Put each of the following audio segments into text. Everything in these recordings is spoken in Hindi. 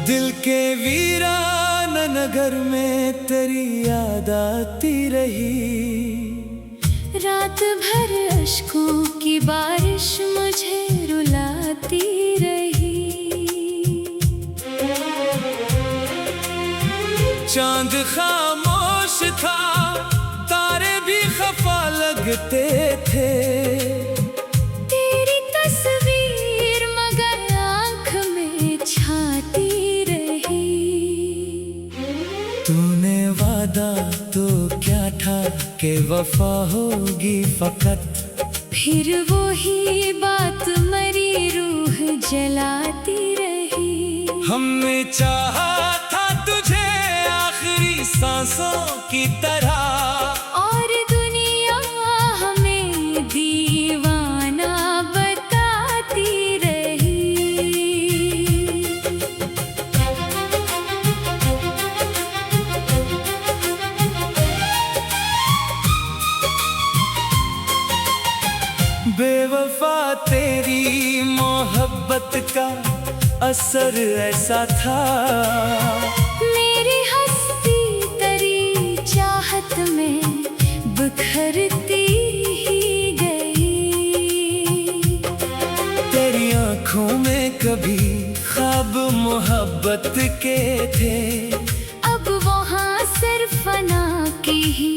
दिल के वीरान नगर में तेरी याद आती रही। रात भर अश्कों की बारिश मुझे रुलाती रही। चांद खामोश था, तारे भी खफा लगते थे। तेरी तस्वीर मगर आँख में छाती रही। तूने वादा तो क्या था कि वफा होगी फकत, फिर वो ही बात मरी रूह जलाती रही। हमने चाहा था तुझे आखिरी सांसों की तरह, और दुनिया हमें दीवाना बताती रही। बेवफा तेरी मोहब्बत का असर ऐसा था। मेरी हस्ती तेरी चाहत में बिखरती ही गई। तेरी आँखों में कभी ख्वाब मोहब्बत के थे, अब वहाँ सिर्फ फना की ही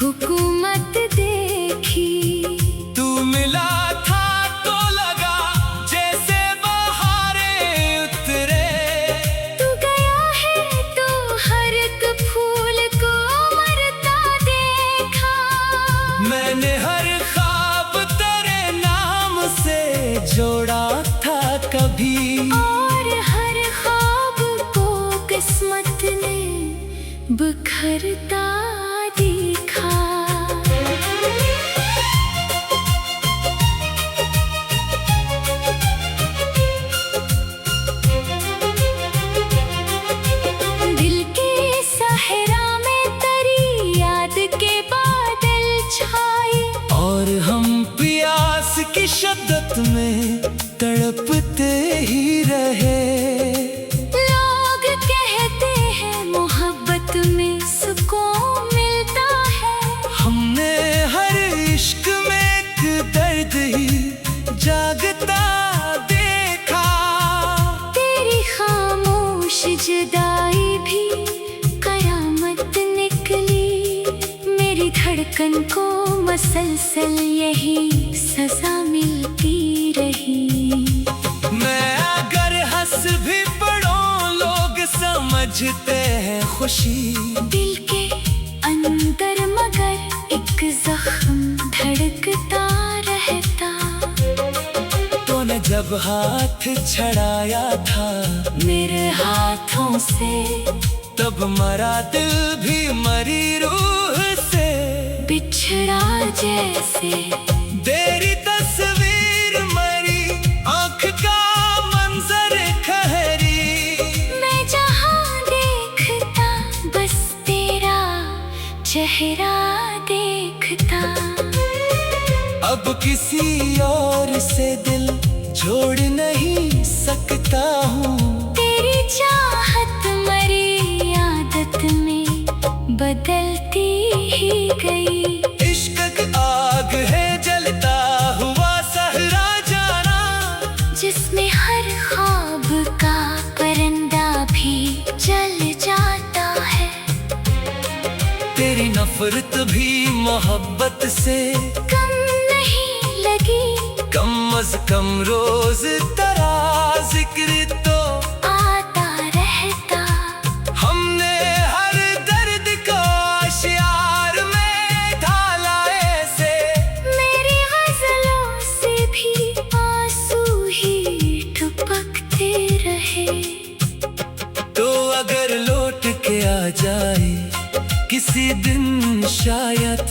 हुकूमत देखी। तू मिला था तो लगा जैसे बहारें उतरे। तू गया है तो हर एक फूल को मरता देखा। मैंने हर ख्वाब तेरे नाम से जोड़ा था कभी, और हर ख्वाब को किस्मत ने बिखरता देखा। दिल के सहरा में तेरी याद के बादल छाए, और हम प्यास की शिद्दत में तड़पते ही रहे। लोग कहते हैं मोहब्बत में सुकून मिलता है। हमने हर इश्क में एक दर्द ही जागता देखा। तेरी खामोश जुदाई भी कयामत निकली। मेरी धड़कन को मसलसल यही सजा मिलती रही। मैं अगर हंस भी पड़ूं लोग समझते हैं खुशी। दिल के अंदर मगर एक जख्म धड़कता रहता। तूने जब हाथ छड़ाया था मेरे हाथों से, तब मरा दिल भी मरी रूह से। बिछड़ा जैसे तेरी तस्वीर मरी आँख का मंजर खहरी। मैं जहाँ देखता बस तेरा चेहरा देखता। अब किसी और से दिल जोड़ नहीं सकता हूँ। तेरी चाहत मरी आदत में बदलती ही गई। इश्क की आग है जलता हुआ सहरा जाना, जिसमें हर ख्वाब का परिंदा भी जल जाता है। तेरी नफरत भी मोहब्बत से कम नहीं लगी, कम अज कम रोज तेरा जिक्र तो आता रहता। हमने हर दर्द को आशियार में ढाला ऐसे। मेरी गजलों से भी आंसू ही टपकते रहे। तो अगर लौट के आ जाए किसी दिन शायद,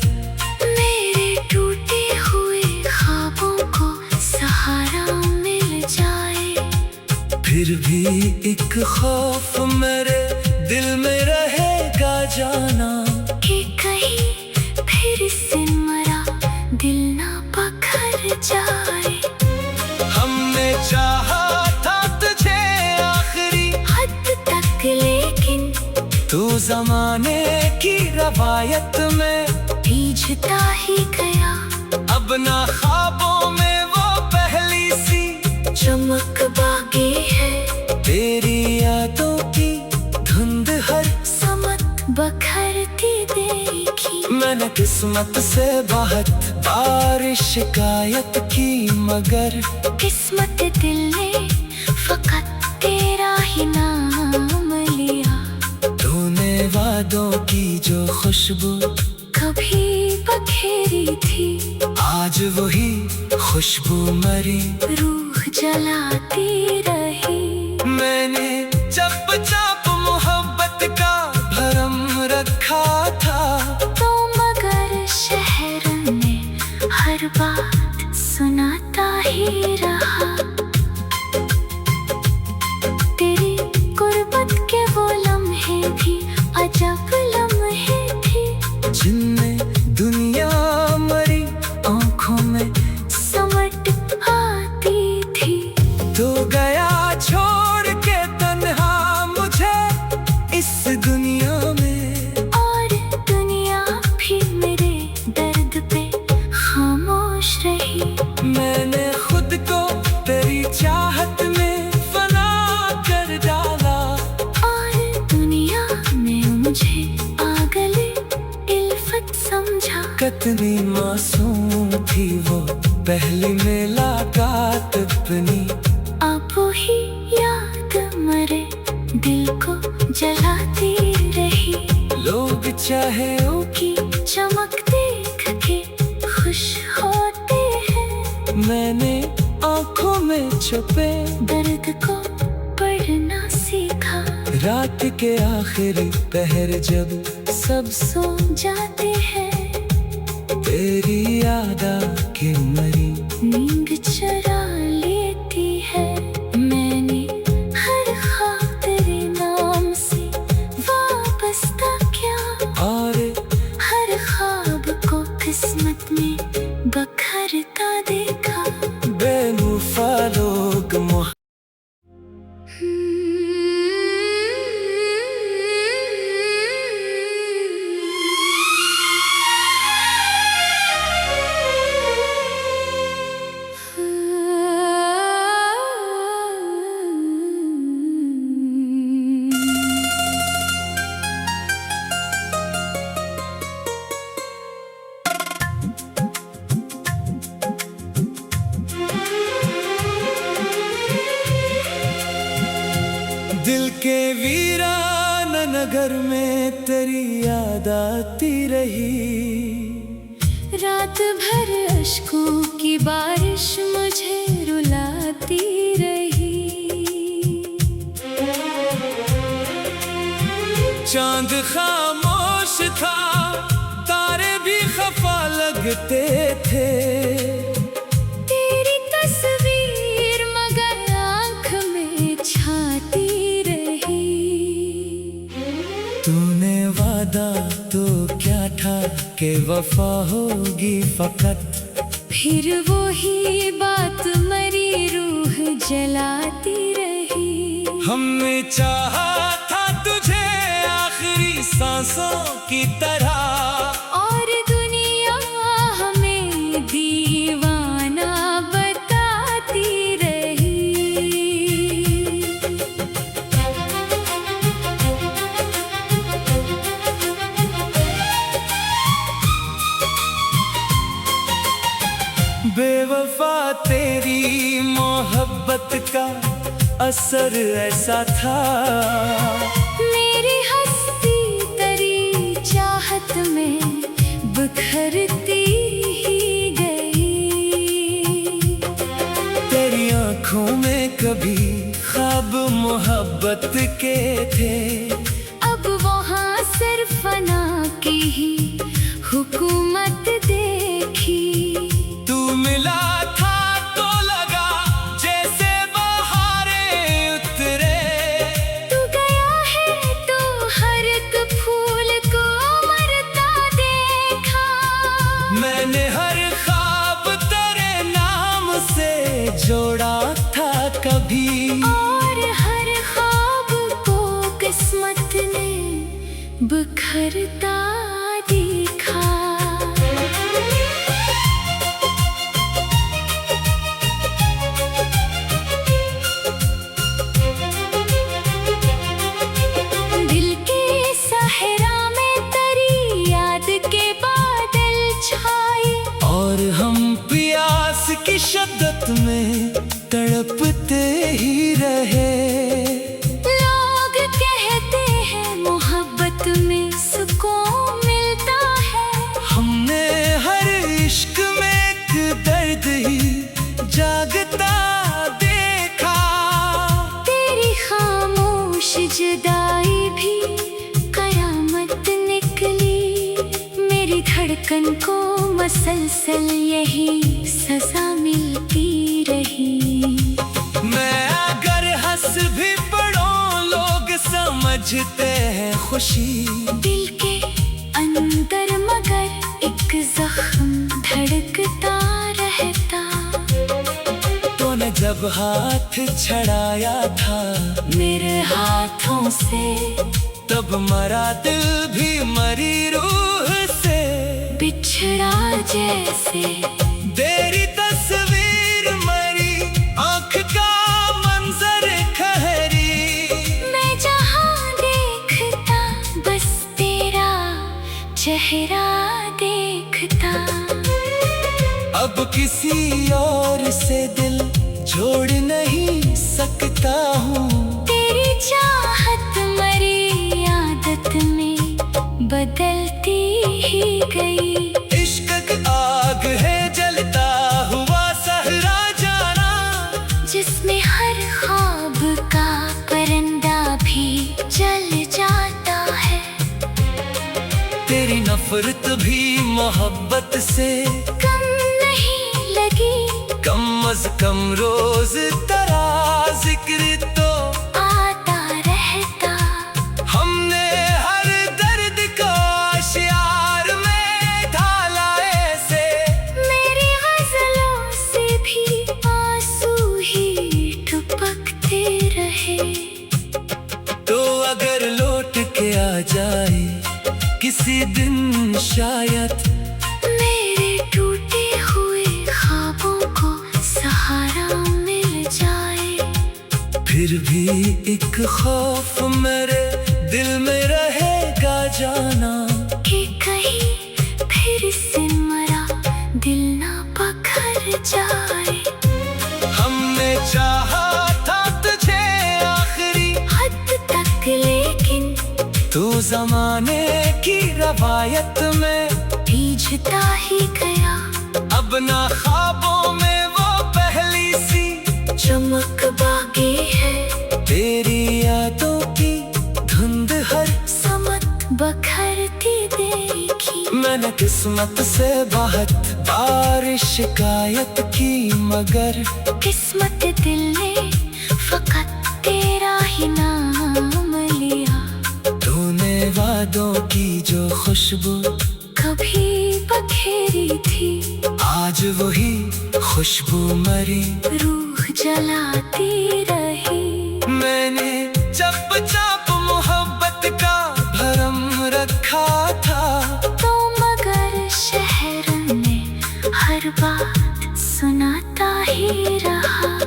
मेरे टूटे हुए ख्वाबों को सहारा मिल जाए। फिर भी एक खौफ मेरे दिल में रहेगा जाना, कि कहीं फिर से मरा दिल ना पखर जाए। हमने चाहा था तुझे आखिरी हद तू जमाने की रवायत में भीजता ही गया। अब ना ख्वाबों में वो पहली सी चमक बाकी है, तेरी यादों की धुंध हर समत बखरती देखी। मैंने किस्मत से बहुत बार शिकायत की, मगर किस्मत दिल ने फकत तेरा ही नाम लिया। तूने वादों की जो खुशबू कभी बखेरी थी, आज वही खुशबू मरी रूह जलाती रही। मैंने चुपचाप मोहब्बत का भरम रखा था, तो मगर शहर ने हर बात सुनाता ही रहा। तेरी गुर्बत के वो लम्हे भी अजब लम्हे थे, जिनमें दुनिया मरी आंखों में समट आती थी। तो गया छोड़ के तन्हा मुझे इस दुनिया में, और दुनिया भी मेरे दर्द पे खामोश रही। मैंने खुद को तेरी चाहत में फना कर डाला, और दुनिया ने मुझे पागले इल्फत समझा। कितनी मासूम थी वो पहली मुलाकात अपनी, अब ही याद मरे दिल को जलाती रही। लोग चाहे की चमक देख के खुश होते हैं, मैंने आंखों में छुपे दर्द को पढ़ना सीखा। रात के आखिरी पहर जब सब सो जाते हैं, तेरी याद आके मरी नींद चरा लेती है। मैंने हर ख्वाब तेरे नाम से वाबस्ता किया, और हर ख्वाब को किस्मत में बखरता देखा। बेवफा लोग दिल के वीरान नगर में तेरी याद आती रही। रात भर अश्कों की बारिश मुझे रुलाती रही। चांद खामोश था, तारे भी खफा लगते थे, तेरी तस्वीर मगर आँख में छाती रही। तूने वादा तो क्या था कि वफा होगी फकत, फिर वही बात मरी रूह जलाती रही। हमने चाहा था तुझे आखिरी सांसों की तरह, और दुनिया हमें दीवाना बताती रही। बेवफा तेरी मोहब्बत का असर ऐसा था, मेरी हस्ती तेरी चाहत में बिखरती ही गई। तेरी आंखों में कभी ख्वाब मोहब्बत के थे, अब वहाँ सिर्फ फना की ही हुकूमत देखी। तू मिला था तो लगा जैसे बहारें उतरे, तू गया है तो हर एक फूल को मरता देखा। मैंने हर ख्वाब तेरे नाम से जोड़ा था कभी, और हर ख्वाब को किस्मत ने बिखरता देखा। दिल के सहरा में तेरी याद के बादल छाए, और हम प्यास की शिद्दत में तड़पते ही रहे। लोग कहते हैं मोहब्बत में सुकून मिलता है। हमने हर इश्क में एक दर्द ही जागता देखा। तेरी खामोश जुदाई भी कयामत निकली। मेरी धड़कन को मसलसल यही सजा मिलती रही। मैं अगर हंस भी पड़ूं लोग समझते हैं खुशी। दिल के अंदर मगर एक जख्म धड़कता रहता। तूने जब हाथ छड़ाया था मेरे हाथों से, तब मरा दिल भी मरी रूह से। बिछड़ा जैसे तेरी तस्वीर मरी आँख का मंजर खहरी। मैं जहाँ देखता बस तेरा चेहरा देखता। अब किसी और से दिल जोड़ नहीं सकता हूँ। तेरी चाहत मरी आदत में बदलती ही गई। इश्क की आग है जलता हुआ सहरा जाना, जिसमें हर ख्वाब का परिंदा भी जल जाता है। तेरी नफरत भी मोहब्बत से कम नहीं लगी। कम अज कम रोज तेरा जिक्र तो आता रहता। हमने हर दर्द को आशियार में ढाला ऐसे। मेरी गजलों से भी आंसू ही टपकते रहे। तो अगर लौट के आ जाए किसी दिन शायद, मेरे टूटे हुए ख्वाबों को सहारा मिल जाए। फिर भी एक खौफ मेरे दिल में रहेगा जाना, कि कहीं फिर से मरा दिल ना पखर जाए। हमने चाहा था तुझे आखिरी हद तक, लेकिन तू जमाने की रवायत में भीजता ही गया। अब ना ख्वाबों में वो पहली सी चमक बाकी है। तेरी यादों की धुंध हर समत बखरती देखी। मैंने किस्मत से बहुत बार शिकायत की, मगर किस्मत दिल ने फकत तेरा ही नाम लिया। तूने वादों की जो खुशबू कभी बखेरी थी, आज वही खुशबू मरी रूह जलाती रही। मैंने चुपचाप मोहब्बत का भरम रखा था, तो मगर शहर ने हर बात सुनाता ही रहा।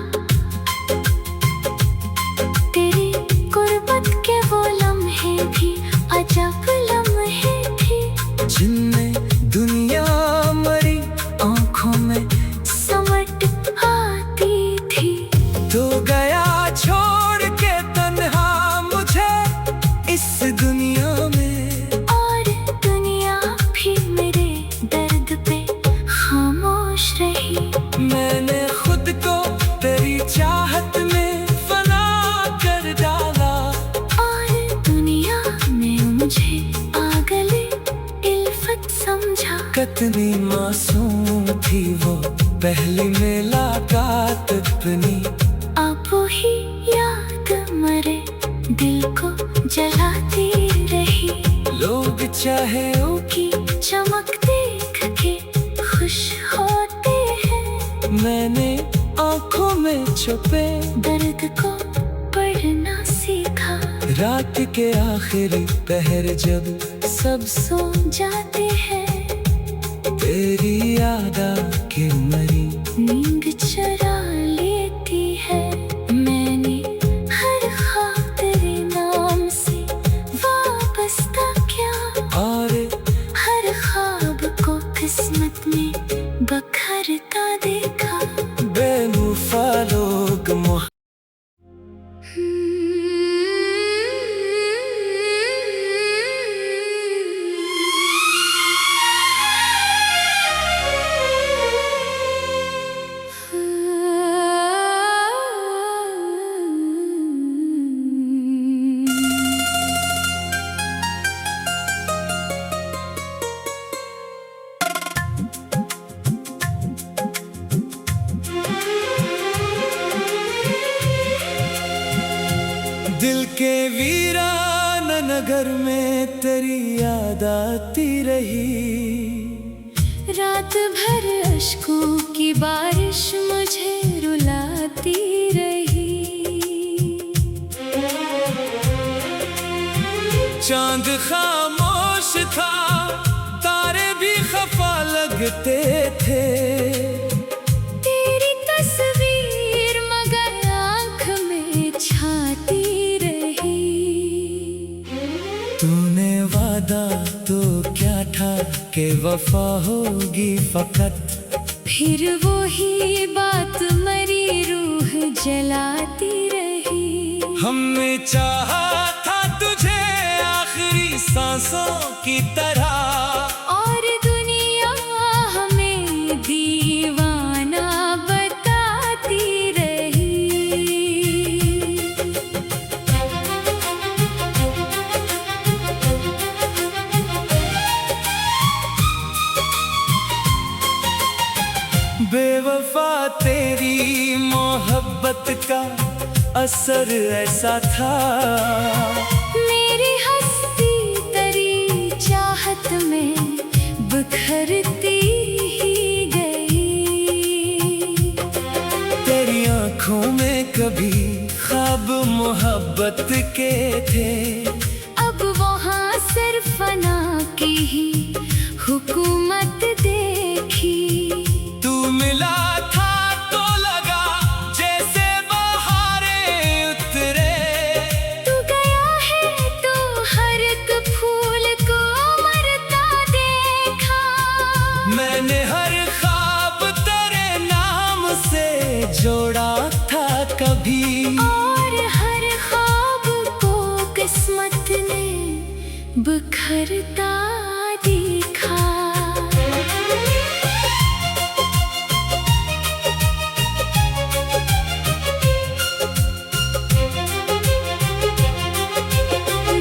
तेरी गुर्बत के वो लम्हे भी अजब लम्हे थे, जिनमें दुनिया मरी आंखों में समट आती थी। तो गया छोड़ के तन्हा मुझे इस दुनिया में, और दुनिया भी मेरे दर्द पे खामोश रही। मैंने खुद को तेरी चाहत में फना कर डाला, और दुनिया ने मुझे पागल इल्फत समझा। कितनी मासूम थी वो पहली मुलाकात अपनी। अब ही याद मरे दिल को जलाती रही। लोग चाहे की चमक देख के खुश होते हैं। मैंने आंखों में छुपे दर्द को पढ़ना सीखा। रात के आखिरी पहर जब सब सो जाते हैं, तेरी याद आके मरी नींद चुरा लेती है। मैंने हर ख्वाब तेरे नाम से वाबस्ता किया, और हर ख्वाब को किस्मत में बखरता देखा। बेवफा लोग दिल के वीरान नगर में तेरी याद आती रही। रात भर अश्कों की बारिश मुझे रुलाती रही। चांद खामोश था, तारे भी खफा लगते थे। तेरी तस्वीर मगर आँख में छाती रही। तूने वादा तो क्या था कि वफा होगी फकत, फिर वही बात मरी रूह जलाती रही। हमने चाहा था तुझे आखिरी सांसों की तरह, और दुनिया हमें दीवाना बताती रही। बेवफा तेरी मोहब्बत का असर ऐसा था। मेरी हस्ती तेरी चाहत में बिखरती ही गई। तेरी आँखों में कभी ख्वाब मोहब्बत के थे, अब वहाँ सिर्फ फना की ही हुकूमत देखी। तू मिला था तो लगा जैसे बहारें उतरे। तू गया है तो हर एक फूल को मरता देखा। मैंने हर ख्वाब तेरे नाम से जोड़ा था कभी, और हर ख्वाब को किस्मत ने बिखरता देखा।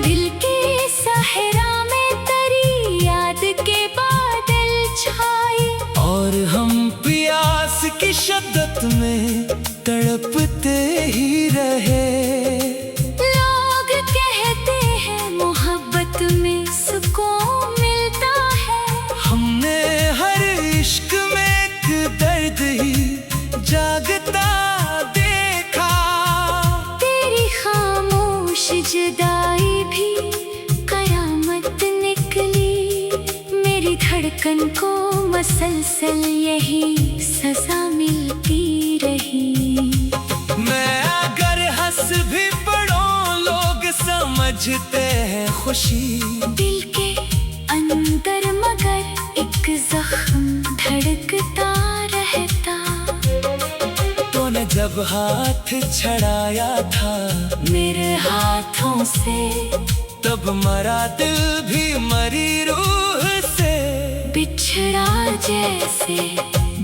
दिल के सहरा में तेरी याद के बादल छाए, और हम प्यास की शिद्दत में तड़पते ही रहे। लोग कहते हैं मोहब्बत में सुकून मिलता है। हमने हर इश्क में एक दर्द ही जागता देखा। तेरी खामोश जुदाई भी कयामत निकली। मेरी धड़कन को मसलसल यही सजा मिलती रही। मैं अगर हंस भी पड़ूं लोग समझते हैं खुशी। दिल के अंदर मगर एक जख्म धड़कता रहता। तूने जब हाथ छड़ाया था मेरे हाथों से, तब मरा दिल भी मरी रूह से। बिछड़ा जैसे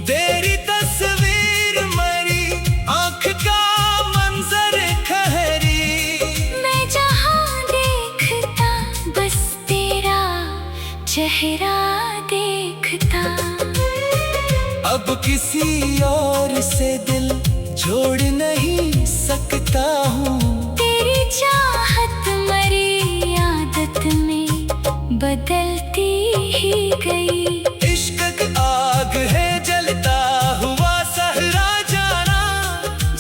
तेरी तस्वीर मरी आँख का मंजर खहरी। मैं जहाँ देखता बस तेरा चेहरा देखता। अब किसी और से दिल जोड़ नहीं सकता हूँ। तेरी चाहत मरी आदत में बदलती ही गई। इश्क की आग है जलता हुआ सहरा जाना,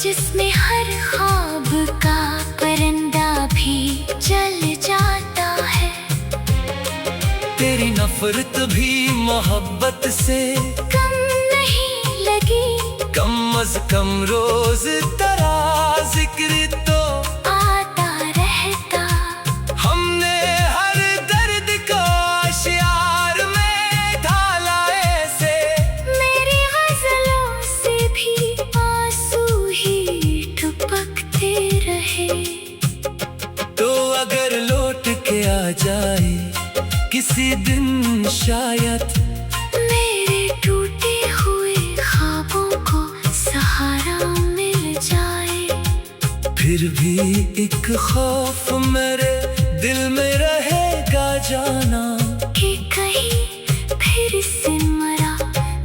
जिसमें हर ख्वाब का परिंदा भी शोहरत भी मोहब्बत से कम नहीं लगी, कम अज कम रोज तेरा जिक्र तो आता रहता। हमने हर दर्द को अशियार में ढाला ऐसे, मेरी गजलों से भी आंसू ही टपकते रहे। तो अगर लौट के आ जाए किसी दिन शायद, मेरे टूटे हुए ख्वाबों को सहारा मिल जाए। फिर भी एक खौफ मेरे दिल में रहेगा जाना, कि कहीं फिर से मरा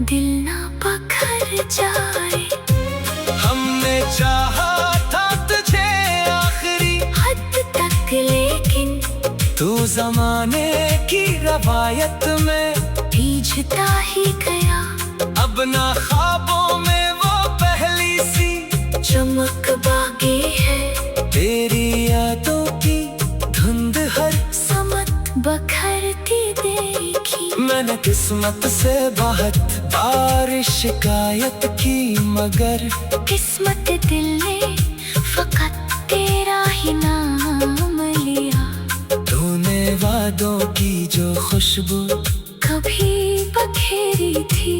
दिल ना पखर जाए। हमने चाहा था तुझे आखिरी हद तक, लेकिन तू जमाने की रवायत में भीजता ही गया। अब ना ख्वाबों में वो पहली सी चमक बाकी है, तेरी यादों की धुंध हर समत बखरती देखी। मैंने किस्मत से बहुत बार शिकायत की, मगर किस्मत दिल ने फकत तेरा ही नाम लिया। तूने वादों की जो खुशबू कभी बखेरी थी,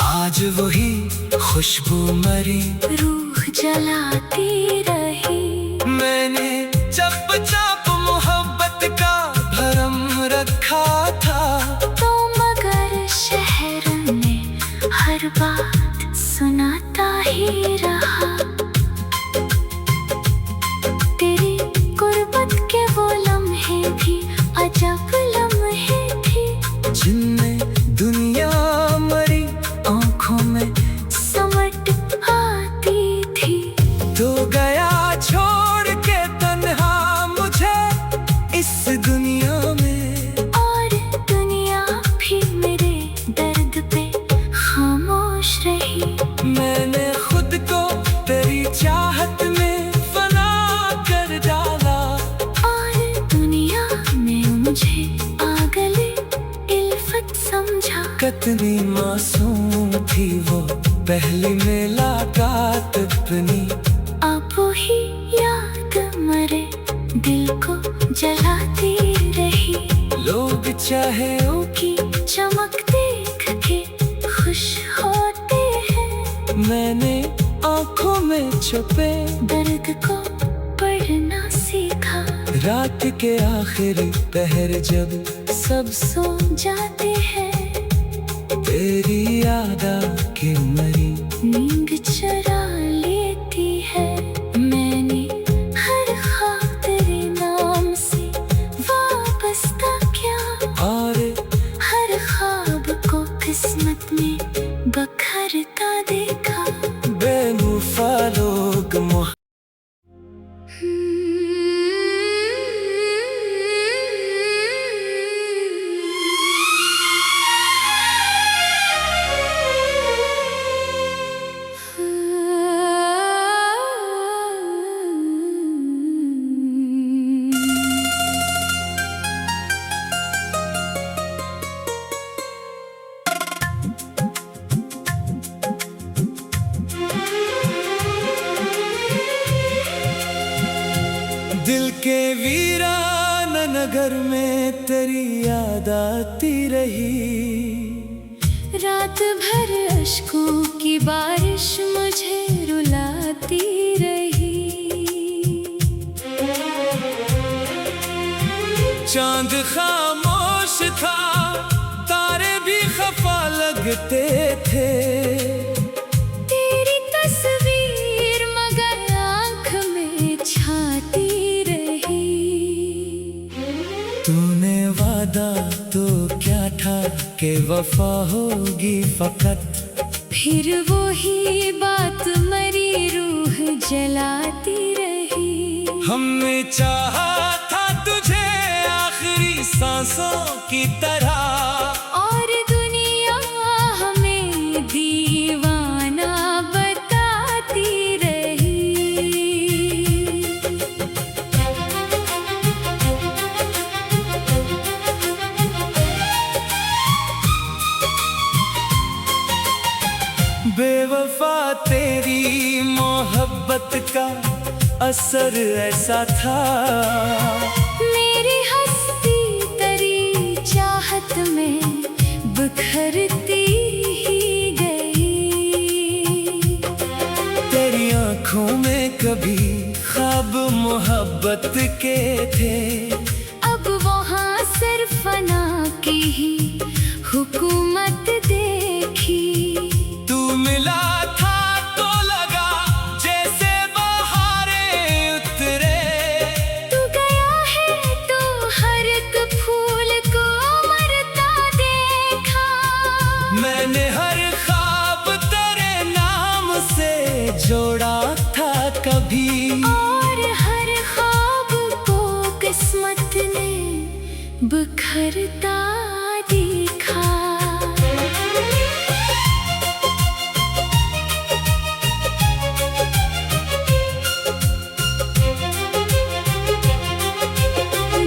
आज वही खुशबू मरी रूह जलाती रही। मैंने चप चाप मोहब्बत का भरम रखा था, तो मगर शहर में हर बात सुनाता ही रहा। तेरी गुर्बत के वो लम्हे भी अजब लम्हे थे, जिनमें दुनिया मरी आंखों में समट आती थी। तो गया छोड़ के तन्हा मुझे इस दुनिया में, और दुनिया भी मेरे दर्द पे खामोश रही। मैंने खुद को तेरी चाहत में फना कर डाला, और दुनिया ने मुझे पागले इल्फत समझा। कितनी मासूम थी वो पहली मुलाकात अपनी, अब ही याद मरे दिल को जलाती रही। लोग चाहे की चमक देख के खुश होते हैं, मैंने आंखों में छुपे दर्द को पढ़ना सीखा। रात के आखिरी पहर जब सब सो जाते हैं, तेरी याद आके मरी नींद चरा लेती है। मैंने हर ख्वाब तेरे नाम से वाबस्ता किया, और हर ख्वाब को किस्मत में बखरता देखा। बेमुफा लोग दिल के वीरान नगर में तेरी याद आती रही। रात भर अश्कों की बारिश मुझे रुलाती रही। चांद खामोश था, तारे भी खफा लगते थे, तेरी तस्वीर मगर आँख में छाती रही। तूने वादा तो क्या था कि वफा होगी फकत, फिर वो ही बात मरी रूह जलाती रही। हमने चाहा था तुझे आखिरी सांसों की तरह, और दुनिया हमें दीवाना बताती रही। मोहब्बत का असर ऐसा था। मेरी हस्ती तेरी चाहत में बिखरती ही गई। तेरी आंखों में कभी ख्वाब मोहब्बत के थे, अब वहाँ सिर्फ फना की ही हुकूमत देखी। तू मिला था तो लगा जैसे बहारें उतरे, तू गया है तो हर एक फूल को मरता देखा। मैंने हर ख्वाब तेरे नाम से जोड़ा था कभी, और हर ख्वाब को किस्मत ने बिखरता देखा।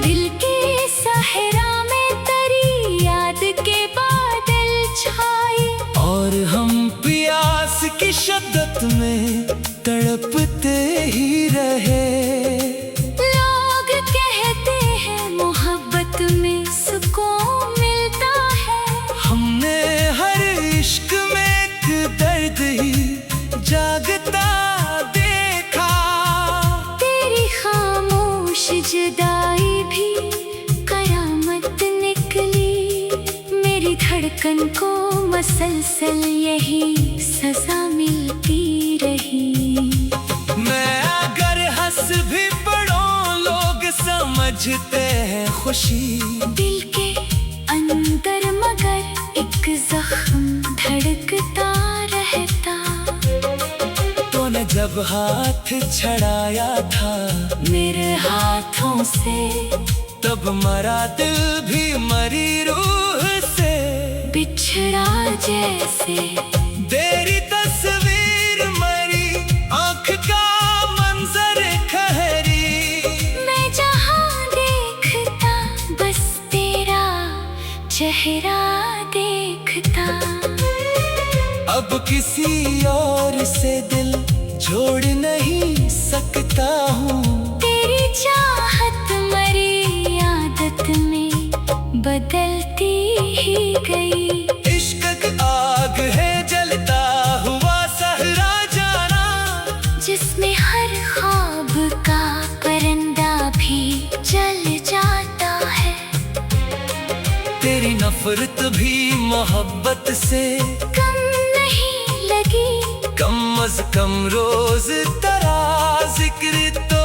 दिल के सहरा में तेरी याद के बादल छाए, और हम प्यास की शिद्दत में तड़पते ही रहे। लोग कहते हैं मोहब्बत में सुकून मिलता है, हमने हर इश्क में एक दर्द ही जागता देखा। तेरी खामोश जुदाई भी कयामत निकली। मेरी धड़कन को मसलसल यही सजा मिलती रही। मैं अगर हंस भी पड़ूं लोग समझते हैं खुशी, दिल के अंदर मगर एक जख्म धड़कता रहता। तूने जब हाथ छड़ाया था मेरे हाथों से, तब मरा दिल भी मरी रूह से। बिछड़ा जैसे तेरी तस्वीर मरी आँख का मंजर खहरी, मैं जहाँ देखता बस तेरा चेहरा देखता। अब किसी और से दिल जोड़ नहीं सकता हूँ। तेरी चाहत मरी आदत में बदलती ही गई। इश्क की आग है जलता हुआ सहरा जाना, जिसमें हर ख्वाब का परिंदा भी जल जाता है। तेरी नफरत भी मोहब्बत से कम नहीं लगी, कम अज कम रोज तेरा जिक्र तो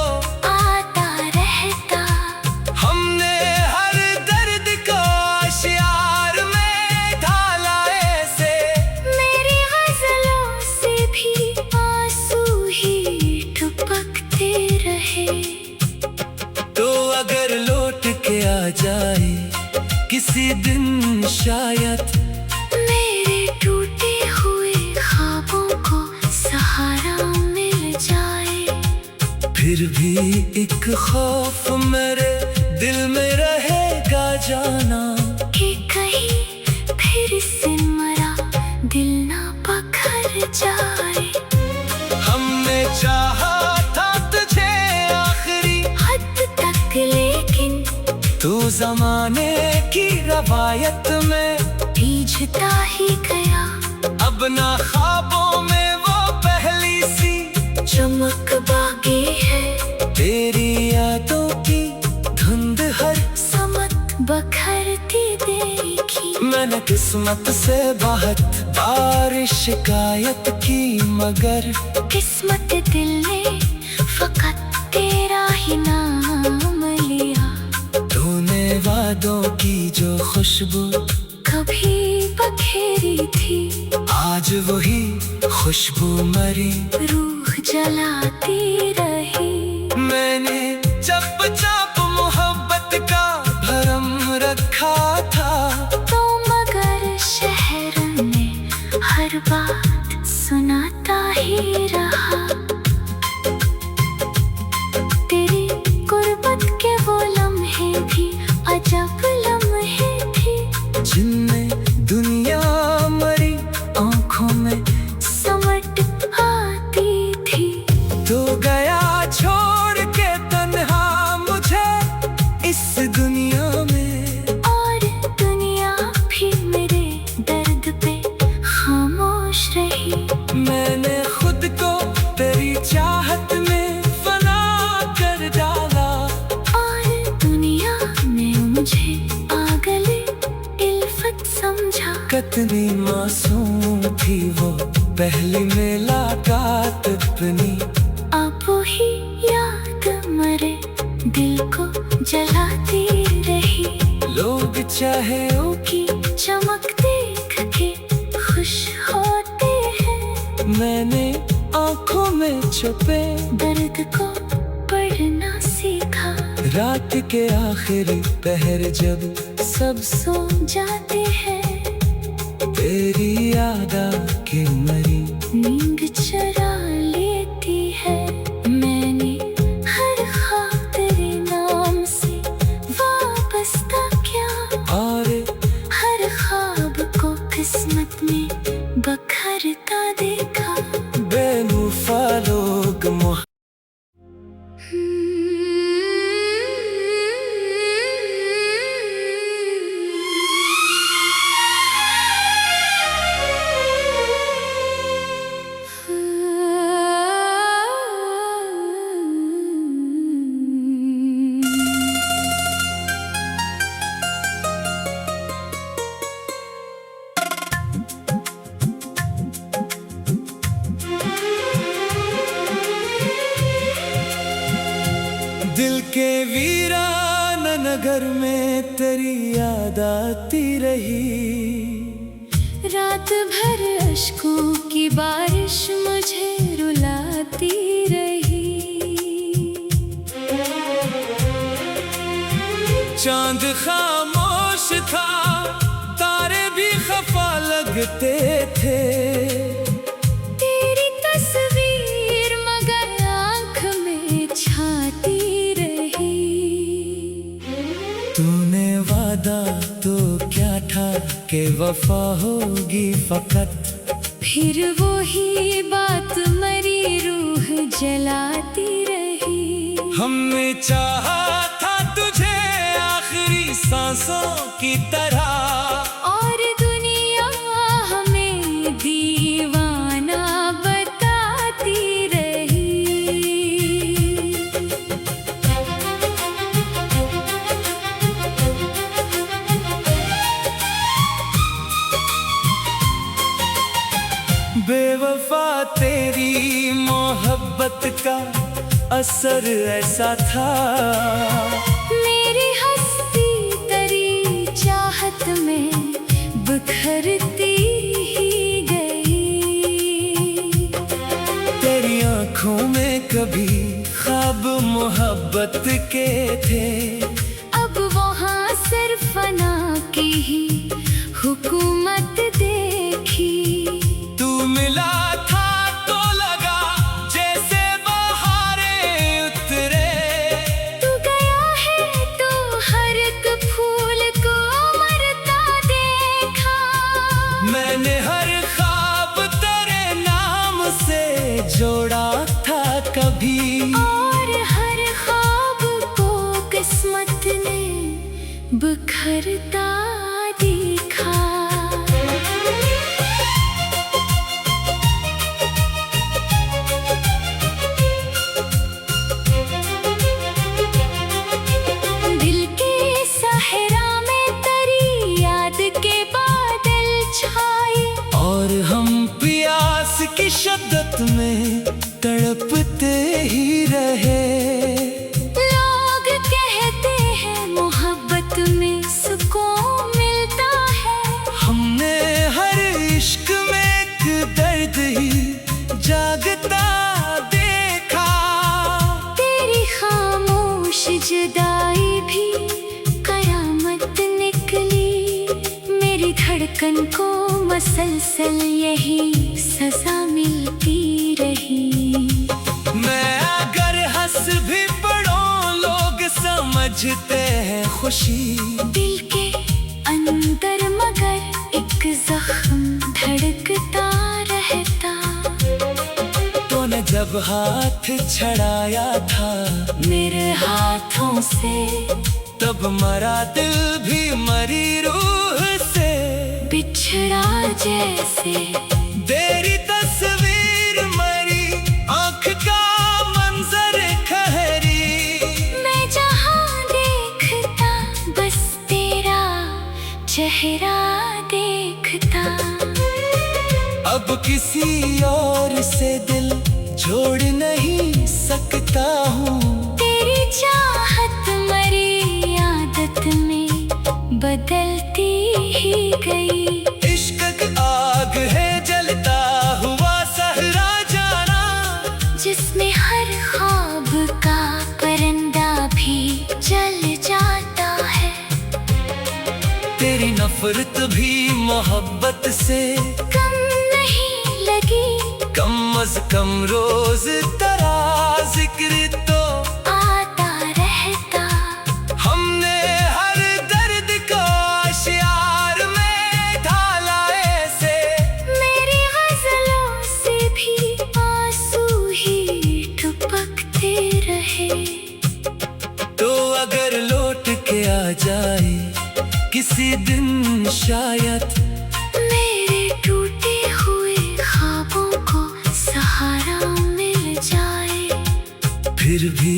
आता रहता। हमने हर दर्द को शियार में ढाला ऐसे, मेरी गजलों से भी आंसू ही टपकते रहे। तो अगर लौट के आ जाए किसी दिन शायद, मेरे टूटे हुए ख्वाबों को सहारा मिल जाए। फिर भी एक खौफ मेरे दिल में रहेगा जाना, कि कहीं फिर से मरा दिल ना पखर जाए। हमने चाहा था तुझे आखिरी हद तक लेकिन तू जमाने की रवायत में भीजता ही गया। अब ना ख्वाबों में वो पहली सी चमक बाकी है, तेरी यादों की धुंध हर समत बखरती देखी। मैंने किस्मत से बहुत बार शिकायत की, मगर किस्मत दिल ने फकत तेरा ही नाम लिया। तूने वादों की जो खुशबू कभी बखेरी थी, आज वही खुशबू मरी रूह जलाती रही। मैंने चुपचाप मोहब्बत का भरम रखा था, तो मगर शहर में हर बात सुनाता ही रहा। तेरी गुर्बत के वो लम्हे भी अजब लम्हे थे, जिनमें दुनिया मरी आंखों में समट आती थी। तो कितनी मासूम थी वो पहली मुलाकात अपनी। अब ही याद मरे दिल को जलाती रही। लोग चाहे की चमक देख के खुश होते हैं। मैंने आंखों में छुपे दर्द को पढ़ना सीखा। रात के आखिरी पहर जब सब सो जाते हैं, तेरी याद आके मरी नींद चरा लेती है। मैंने हर ख्वाब तेरे नाम से वाबस्ता किया, और हर ख्वाब को किस्मत में बखरता देखा। बेवफा लोग दिल के वीरान नगर में तेरी याद आती रही। रात भर अश्कों की बारिश मुझे रुलाती रही। चांद खामोश था, तारे भी खफा लगते थे। तेरी तस्वीर मगर आँख में छाती रही। तूने वादा तो क्या था कि वफा होगी फकत, फिर वो ही बात मरी रूह जलाती रही। हमने चाहा था तुझे आखिरी सांसों की तरह, और दुनिया हमें दीवाना बताती रही। बेवफा तेरी मोहब्बत का असर ऐसा था। मेरी हस्ती तेरी चाहत में बिखरती ही गई। तेरी आंखों में कभी ख्वाब मोहब्बत के थे, अब वहाँ सिर्फ फना की ही हुकूमत देखी। तू मिला था तो लगा जैसे बहारें उतरे। तू गया है तो हर एक फूल को मरता देखा। मैंने हर ख्वाब तेरे नाम से जोड़ा था कभी, और हर ख्वाब को किस्मत ने बिखरता देखा। दिल के सहरा में तेरी याद के बादल छाए, और हम प्यास की शिद्दत में तड़पते ही रहे। लोग कहते हैं मोहब्बत में सुकून मिलता है। हमने हर इश्क में एक दर्द ही जागता देखा। तेरी खामोश जुदाई भी कयामत निकली। मेरी धड़कन को मसलसल यही सजा मिलती रही। मैं अगर हंस भी पड़ूं लोग समझते हैं खुशी। दिल के अंदर मगर एक जख्म धड़कता रहता। तूने जब हाथ छड़ाया था मेरे हाथों से, तब मरा दिल भी मरी रूह से। बिछड़ा जैसे तेरी तस्वीर मरी आँख का मंजर खहरी। मैं जहाँ देखता बस तेरा चेहरा देखता। अब किसी और से दिल जोड़ नहीं सकता हूँ। तेरी चाहत मरी आदत में बदलती ही गई। इश्क की आग है जलता हुआ सहरा जाना, जिसमें हर ख्वाब का परिंदा भी जल जाता है। तेरी नफरत भी मोहब्बत से कम नहीं लगी, कम अज कम रोज तेरा जिक्र तो आता रहता। हमने हर दर्द को अशियार में ढाला ऐसे, मेरी गजलों से भी आंसू ही टपकते रहे। तो अगर लौट के आ जाए किसी दिन शायद, मेरे टूटे हुए ख्वाबों को सहारा मिल जाए। फिर भी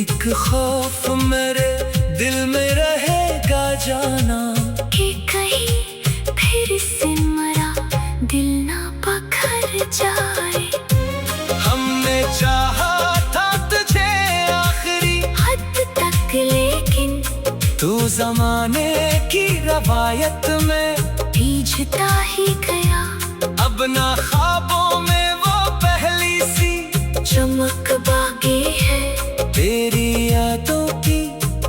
एक खौफ मेरे दिल में रहेगा जाना, कि कहीं फिर से मरा दिल ना पखर जाए। हमने चाहा था तुझे आखिरी हद तक, लेकिन तू जमाने की रवायत में भीजता ही गया। अब ना ख्वाबों में वो पहली सी चमक बाकी है, तेरी यादों की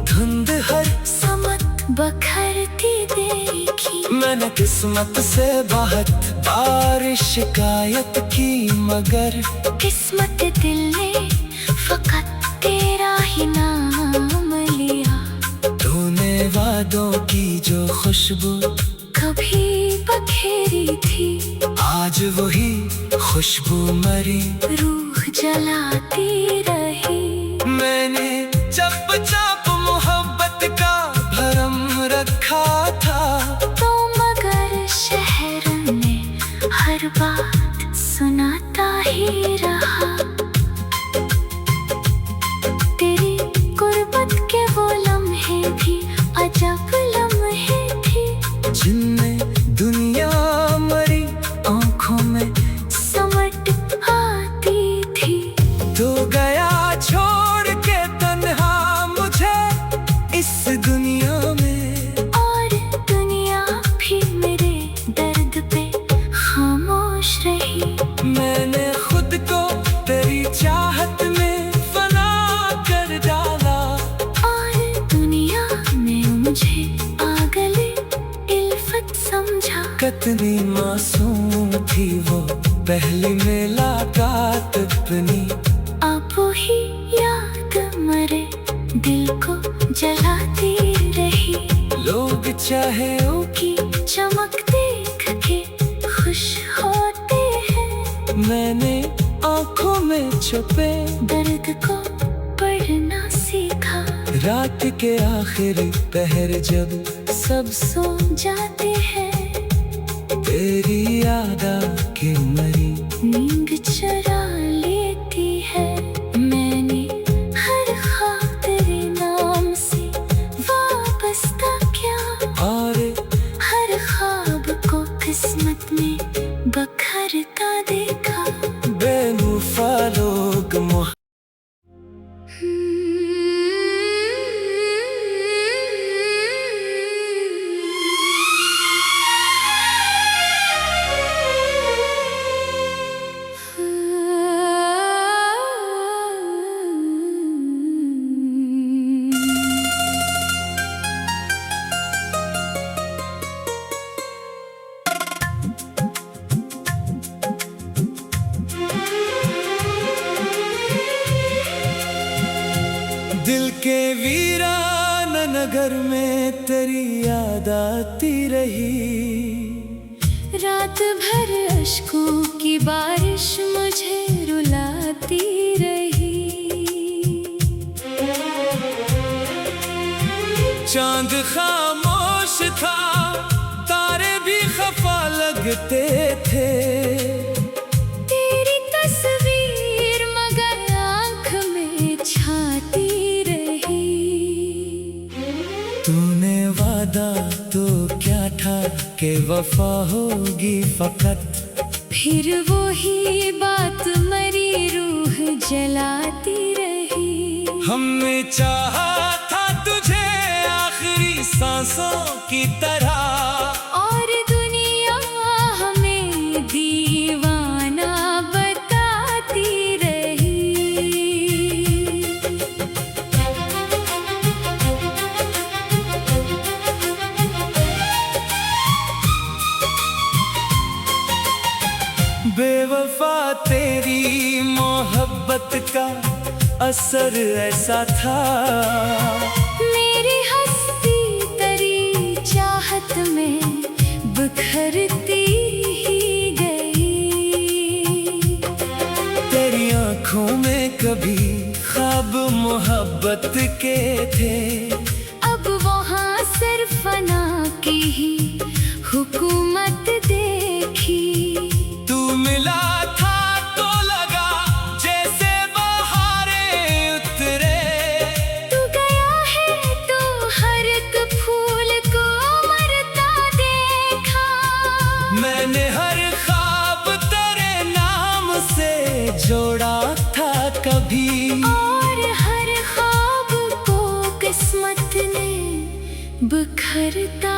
धुंध हर समत बखरती देखी। मैंने किस्मत से बहुत बार शिकायत की, मगर किस्मत दिल ने फकत तेरा ही नाम लिया। तूने वादों की जो खुशबू कभी बखेरी थी, आज वही खुशबू मरी रूह जलाती रही। मैंने चुपचाप मोहब्बत का भरम रखा था, तो मगर शहर ने हर बात सुनाता ही रहा। तेरी गुर्बत के वो लम्हे भी अजब लम्हे थे, जिनमें दुनिया मरी आंखों में समट आती थी। तो गया छोड़ के तन्हा मुझे इस दुनिया में, और दुनिया भी मेरे दर्द पे खामोश रही। मैंने खुद को तेरी चाहत में फना कर डाला, और दुनिया ने मुझे पागले इल्फत समझा। कितनी मासूम थी वो पहली मुलाकात अपनी, अब ही याद मरे दिल को जलाती रही। लोग चाहे की चमक देख के खुश होते हैं, मैंने आंखों में छुपे दर्द को पढ़ना सीखा। रात के आखिरी पहर जब सब सो जाते हैं, तेरी याद आके मरी नींद चरा लेती है। मैंने हर ख्वाब तेरे नाम से वाबस्ता किया, और हर ख्वाब को किस्मत में बखरता देखा। बेवफा लोग दिल के वीरान नगर में तेरी याद आती रही। रात भर अश्कों की बारिश मुझे रुलाती रही। चांद खामोश था, तारे भी खफा लगते थे। तेरी तस्वीर मगर आँख में छाती रही। तूने वादा तो क्या था कि वफा होगी फकत, फिर वही बात मरी रूह जलाती रही। हमने चाहा था तुझे आखिरी सांसों की तरह, और दुनिया हमें दीवाना बताती रही। बेवफा तेरी मोहब्बत का असर ऐसा था, मेरी हस्ती तेरी चाहत में बिखरती ही गई। तेरी आंखों में कभी ख्वाब मोहब्बत के थे, अब वहाँ सिर्फ फना की ही हुकूमत देखी। तू मिला था तो लगा जैसे बहारें उतरे, तू गया है तो हर एक फूल को मरता देखा। मैंने हर ख्वाब तेरे नाम से जोड़ा था कभी, और हर ख्वाब को किस्मत ने बिखरता